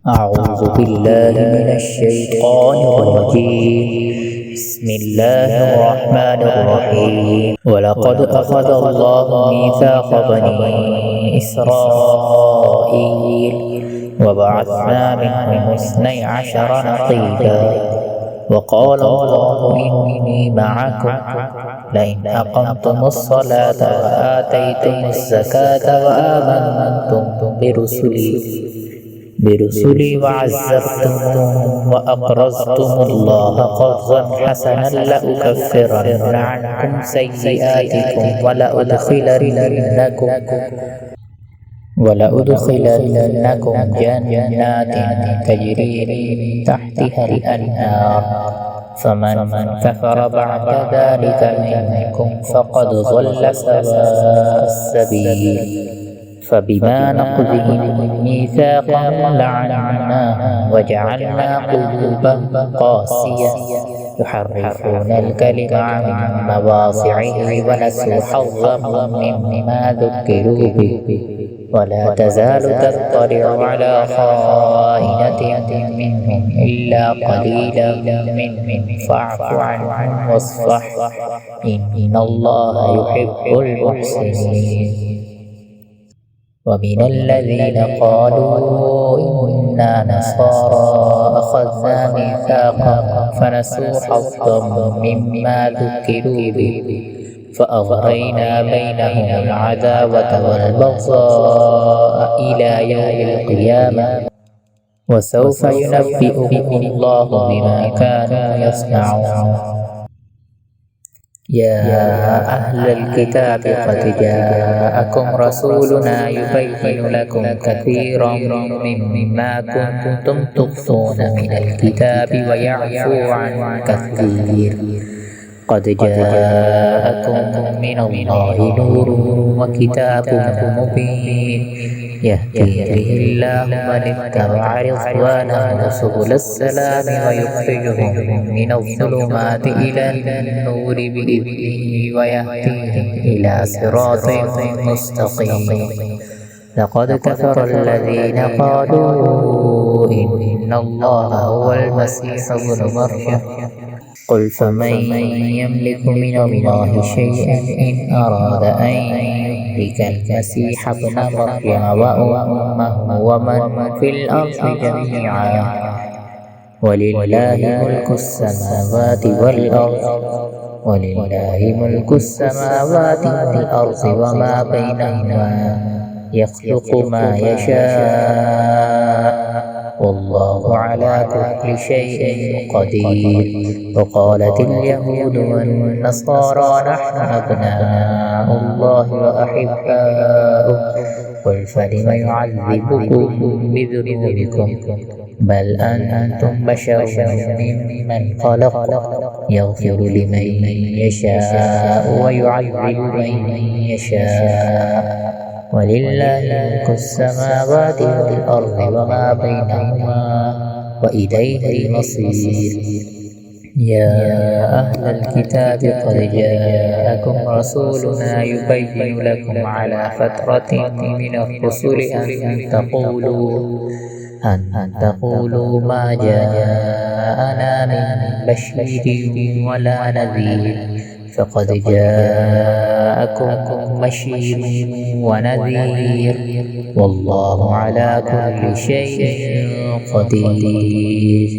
أعوذ بالله من الشيطان الرجيم. بسم الله الرحمن الرحيم. ولقد أخذ الله ميثاق بني إسرائيل وبعثنا منهم 12 نقيبا وقال الله إني معكم لئن أقمتم الصلاة وآتيتم الزكاة وآمنتم برسلي وعزرتموهم وأقرضتم الله قرضا حسنا لأكفرن عنكم سيئاتكم ولأدخلنكم جنات تجري من تحتها الأنهار فمن كفر بعد ذلك منكم فقد ضل سواء السبيل. فبما نقضهم ميثاقهم لعناهم وجعلنا قلوبهم قاسية يحرفون الكلم عن مواضعه ونسوا حظا مما ذكروا به ولا تزال تطلع على خائنة منهم إلا قليلا منهم فاعف عنهم واصفح إن الله يحب المحسنين. ومن الذين قالوا إنا نصارى أخذنا ميثاقهم فنسوا حظا مما ذكروا به فأغرينا بينهم العداوة والبغضاء إلى يوم القيامة وسوف ينبئهم الله بما كانوا يصنعون. يا أهل الكتاب قد جاءكم رسولنا يبين لكم كثيرا مما كنتم تخفون من الكتاب ويعفو عن كثير. قد جاءكم من الله نور وكتاب مبين يهدي به الله من اتبع رضوانه سبل السلام ويخرجهم من الظلمات إلى النور بإذنه ويهديهم إلى صراط مستقيم. لقد كفر الذين قالوا إن الله هو المسيح ابن مريم قل فمن يملك من الله شيئا إن أراد أن يهلك المسيح ابن مريم وأمه ومن في الأرض جميعا ولله ملك السماوات والأرض وما بينهما يخلق ما يشاء والله على كل شيء قدير. وقالت اليهود والنصارى نحن أبناء الله وأحباؤه قل فلم يعذبكم بذنوبكم بل أنتم بشر ممن خلق يغفر لمن يشاء ويعذب من يشاء ولله ملك السماوات والأرض وما بينهما وإليه المصير. يا أهل الكتاب قد جاءكم رسولنا يبين لكم على فترة من الرسل أن تقولوا ما جاءنا من بشير ولا نذير فقد جاءكم بشير ونذير والله على كل شيء قدير.